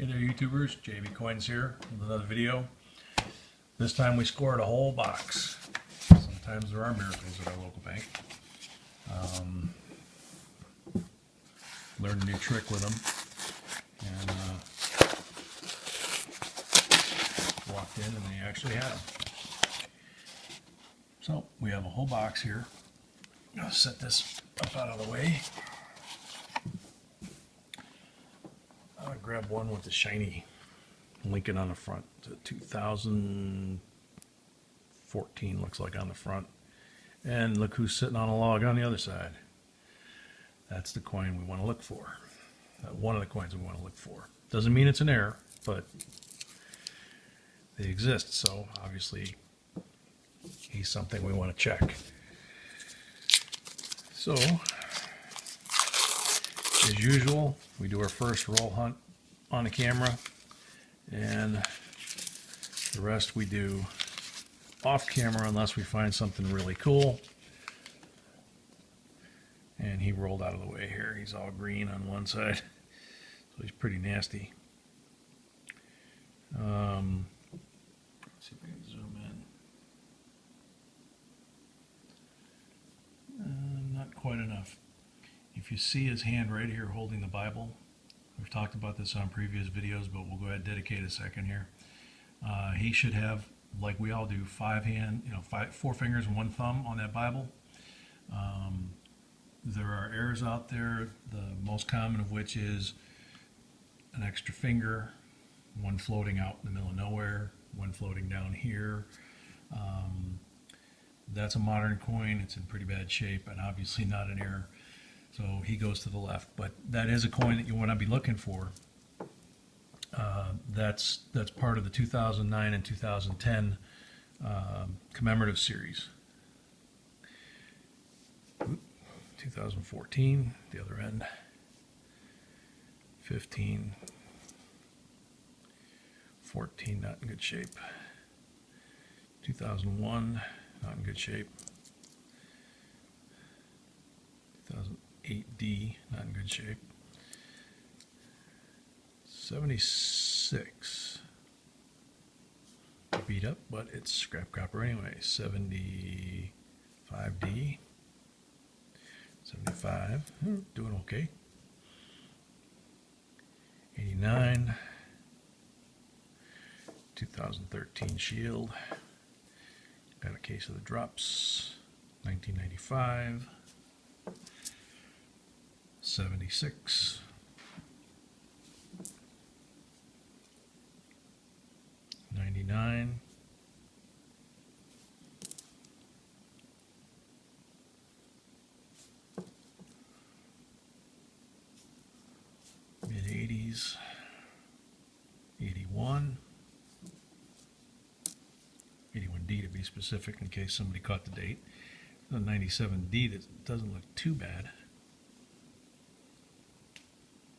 Hey there YouTubers, JB Coins here with another video. This time we scored a whole box. Sometimes there are miracles at our local bank. Learned a new trick with them and walked in and they actually had them. So we have a whole box here. I'm going to set this up out of the way. I'll grab one with the shiny Lincoln on the front. The 2014 looks like on the front. And look who's sitting on a log on the other side. That's the coin we want to look for. One of the coins we want to look for. Doesn't mean it's an error, but they exist. So obviously he's something we want to check. So as usual, we do our first roll hunt on the camera, and the rest we do off camera unless we find something really cool. And he rolled out of the way here. He's all green on one side, so he's pretty nasty. Let's see if I can zoom in. Not quite enough. If you see his hand right here holding the Bible, we've talked about this on previous videos, but we'll go ahead and dedicate a second here. He should have, like we all do, four fingers and one thumb on that Bible. There are errors out there, the most common of which is an extra finger, one floating out in the middle of nowhere, one floating down here. That's a modern coin. It's in pretty bad shape and obviously not an error. So he goes to the left, but that is a coin that you want to be looking for. That's part of the 2009 and 2010 commemorative series. 2014, the other end. 15, 14, not in good shape. 2001, not in good shape. 2008D, not in good shape. 76, beat up, but it's scrap copper anyway. 75D, 75, doing okay. 89, 2013 Shield, got a case of the drops. 1995, 76, 99, 80s, 81, 81D to be specific in case somebody caught the date. The 97D that doesn't look too bad.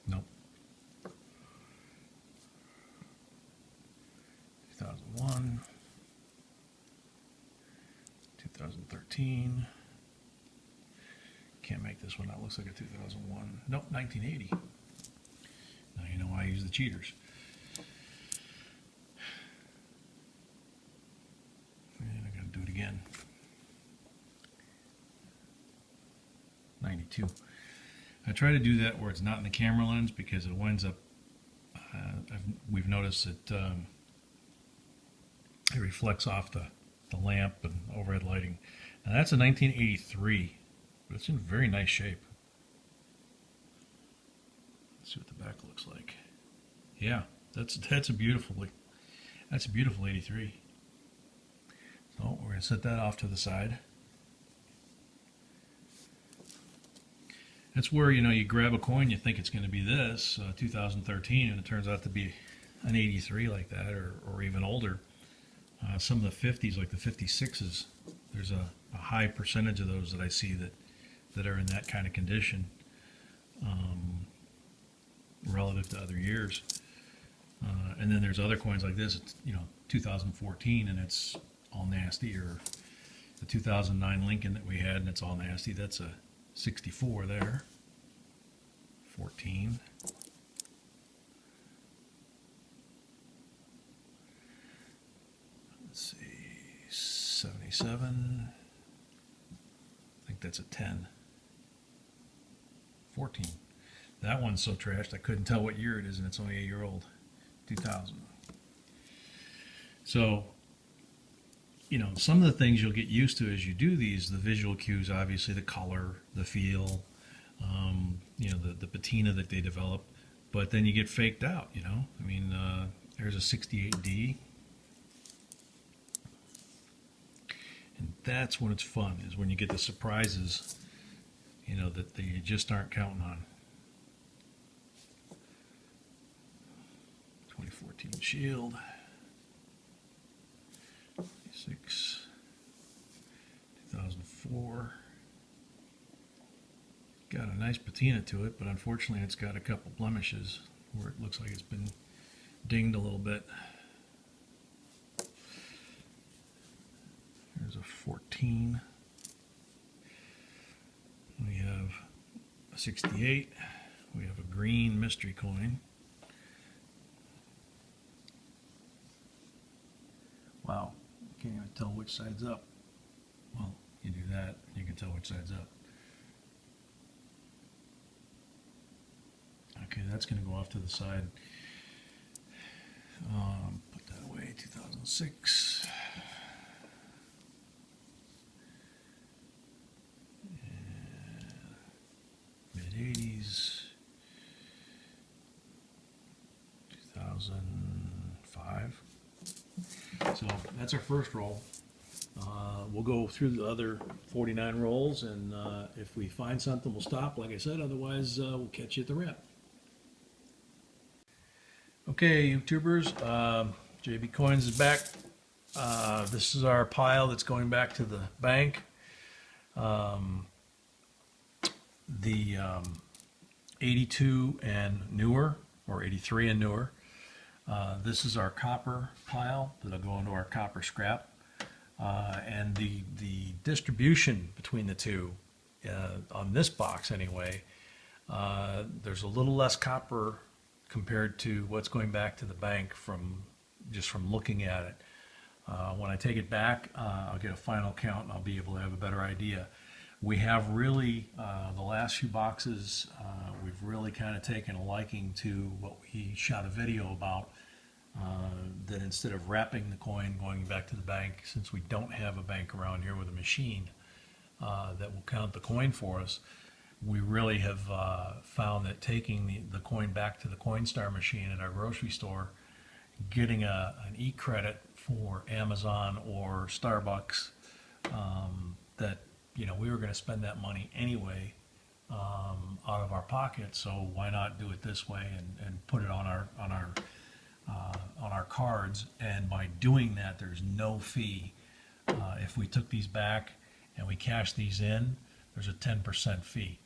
Nope. 2001, 2013. Can't make this one out. Looks like a 2001. Nope, 1980. Now you know why I use the cheaters. And I gotta do it again. 92. I try to do that where it's not in the camera lens because it winds up, we've noticed that it reflects off the lamp and overhead lighting. Now that's a 1983, but it's in very nice shape. Let's see what the back looks like. Yeah, that's a beautiful 83. So we're going to set that off to the side. That's where, you grab a coin, you think it's going to be this, 2013, and it turns out to be an 83 like that, or even older. Some of the 50s, like the 56s, there's a high percentage of those that I see that are in that kind of condition relative to other years. And then there's other coins like this, it's, 2014, and it's all nasty, or the 2009 Lincoln that we had, and it's all nasty. That's a 64 there. 14. 27. I think that's a 10. 14. That one's so trashed I couldn't tell what year it is, and it's only a year old. 2000. So, you know, some of the things you'll get used to as you do these, the visual cues, obviously the color, the feel, you know, the patina that they develop, but then you get faked out, you know. I mean, there's a 68D. And that's when it's fun, is when you get the surprises, you know, that you just aren't counting on. 2014 Shield. 26. 2004. Got a nice patina to it, but unfortunately it's got a couple blemishes where it looks like it's been dinged a little bit. There's a 14. We have a 68. We have a green mystery coin. Wow, you can't even tell which side's up. Well, you do that, you can tell which side's up. Okay, that's going to go off to the side. Put that away, 2006. Mid-80s. 2005. So that's our first roll. We'll go through the other 49 rolls, and if we find something, we'll stop, like I said. Otherwise, we'll catch you at the wrap. Okay, YouTubers, JB Coins is back. This is our pile that's going back to the bank. The 82 and newer, or 83 and newer. This is our copper pile that'll go into our copper scrap. And the distribution between the two, on this box anyway, there's a little less copper compared to what's going back to the bank from looking at it. When I take it back, I'll get a final count and I'll be able to have a better idea. We have really, the last few boxes, we've really kind of taken a liking to what we shot a video about, that instead of wrapping the coin going back to the bank, since we don't have a bank around here with a machine that will count the coin for us, we really have found that taking the coin back to the Coinstar machine at our grocery store, getting an e-credit for Amazon or Starbucks, that, you know, we were going to spend that money anyway out of our pocket, so why not do it this way and put it on our cards? And by doing that, there's no fee. If we took these back and we cash these in, there's a 10% fee.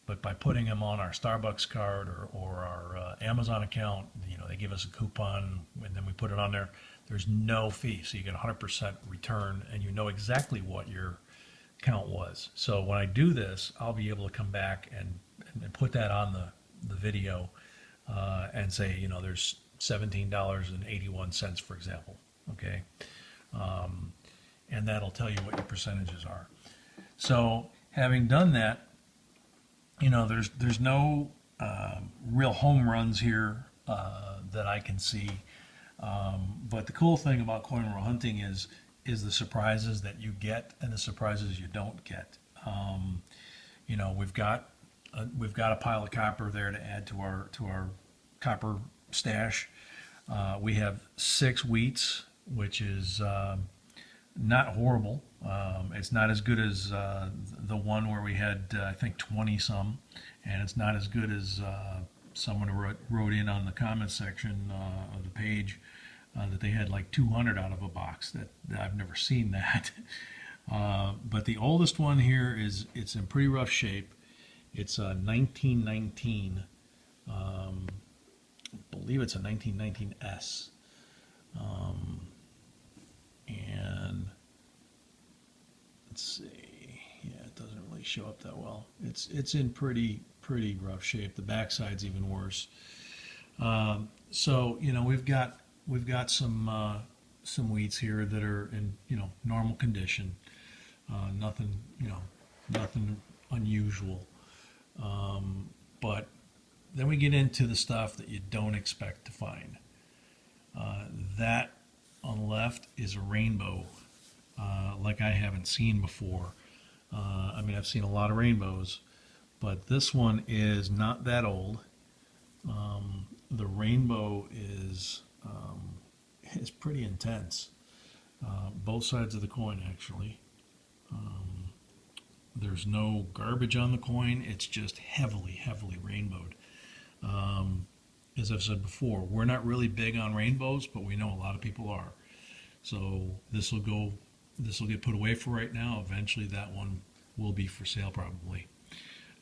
But by putting them on our Starbucks card or our Amazon account, you know, they give us a coupon and then we put it on there. There's no fee, so you get 100% return, and you know exactly what your count was. So when I do this, I'll be able to come back and put that on the video and say, you know, there's $17.81, for example. Okay, and that'll tell you what your percentages are. So having done that, you know, there's no real home runs here that I can see. But the cool thing about coin roll hunting is the surprises that you get and the surprises you don't get. You know, we've got a pile of copper there to add to our copper stash. We have 6 wheats, which is not horrible. It's not as good as the one where we had I think 20 some, and it's not as good as someone wrote in on the comments section of the page that they had like 200 out of a box. That I've never seen that. But the oldest one here it's in pretty rough shape. It's a 1919. I believe it's a 1919S. And let's see, yeah, it doesn't really show up that well. It's in pretty rough shape. The backside's even worse. So you know, we've got some some wheats here that are in, normal condition. Nothing, nothing unusual. But then we get into the stuff that you don't expect to find. That on the left is a rainbow, like I haven't seen before. I mean, I've seen a lot of rainbows, but this one is not that old. The rainbow is pretty intense. Both sides of the coin, actually. There's no garbage on the coin. It's just heavily, heavily rainbowed. As I've said before, we're not really big on rainbows, but we know a lot of people are. So this will get put away for right now. Eventually that one will be for sale probably.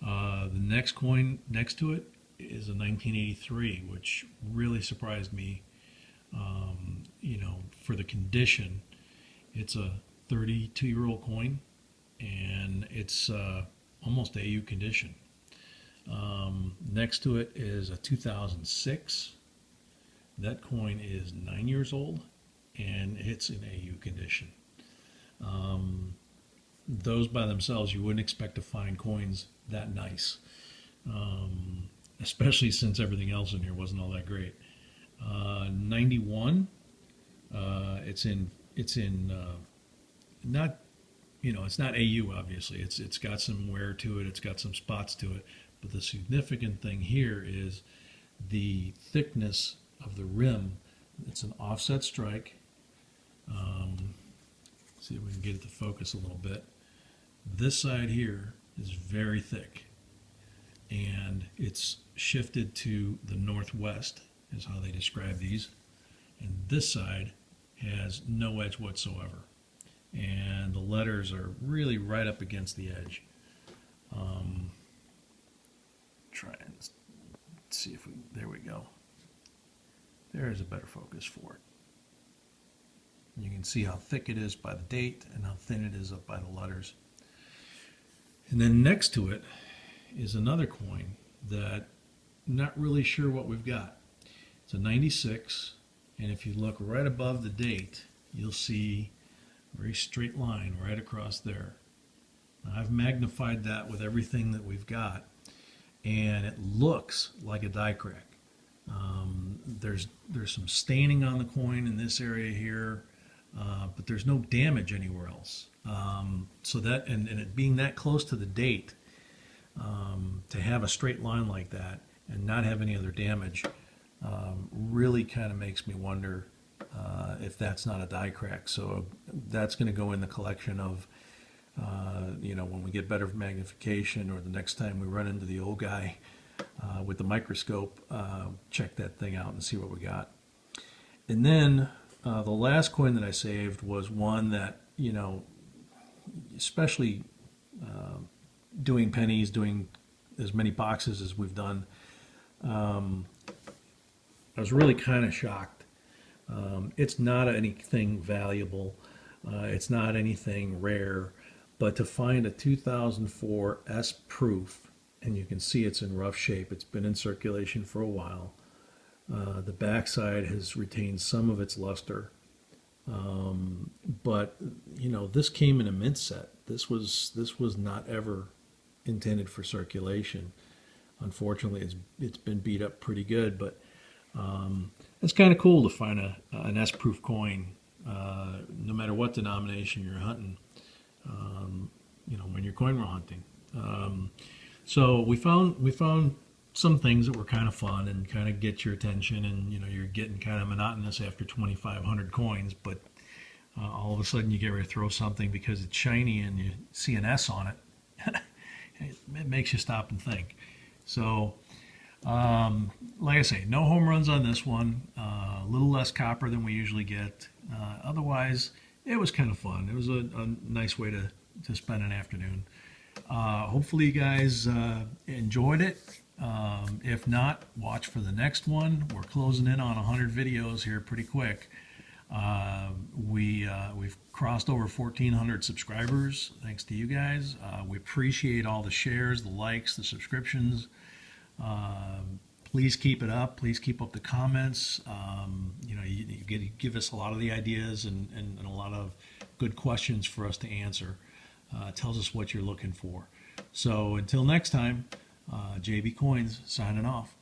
The next coin next to it is a 1983, which really surprised me. For the condition, it's a 32-year-old coin, and it's almost AU condition. Next to it is a 2006. That coin is 9 years old, and it's in AU condition. Those by themselves, you wouldn't expect to find coins that nice, especially since everything else in here wasn't all that great. 91. It's in not, it's not AU, obviously. It's got some wear to it. It's got some spots to it. But the significant thing here is the thickness of the rim. It's an offset strike. See if we can get it to focus a little bit. This side here is very thick, and it's shifted to the northwest, is how they describe these. And this side has no edge whatsoever, and the letters are really right up against the edge. Try and see if there we go. There is a better focus for it. You can see how thick it is by the date and how thin it is up by the letters. And then next to it is another coin that I'm not really sure what we've got. It's a 96, and if you look right above the date, you'll see a very straight line right across there. Now, I've magnified that with everything that we've got, and it looks like a die crack. There's some staining on the coin in this area here, but there's no damage anywhere else. So that, and it being that close to the date, to have a straight line like that and not have any other damage, really kind of makes me wonder if that's not a die crack. So that's going to go in the collection of, when we get better magnification, or the next time we run into the old guy with the microscope, check that thing out and see what we got. And then the last coin that I saved was one that, especially doing pennies, doing as many boxes as we've done, I was really kind of shocked. It's not anything valuable. It's not anything rare. But to find a 2004 S proof, and you can see it's in rough shape. It's been in circulation for a while. The backside has retained some of its luster. But this came in a mint set. This was not ever intended for circulation. Unfortunately, it's been beat up pretty good. But it's kind of cool to find an S proof coin, no matter what denomination you're hunting. When you're coin roll hunting. So we found some things that were kind of fun and kind of get your attention, and you're getting kind of monotonous after 2,500 coins, but all of a sudden you get ready to throw something because it's shiny and you see an S on it. It makes you stop and think. So like I say, no home runs on this one. A little less copper than we usually get. Otherwise, it was kind of fun. It was a nice way to spend an afternoon. Hopefully you guys enjoyed it. If not, watch for the next one. We're closing in on 100 videos here pretty quick. We've crossed over 1,400 subscribers thanks to you guys. We appreciate all the shares, the likes, the subscriptions. Please keep it up. Please keep up the comments. You give us a lot of the ideas and a lot of good questions for us to answer. Tells us what you're looking for. So until next time, JB Coins signing off.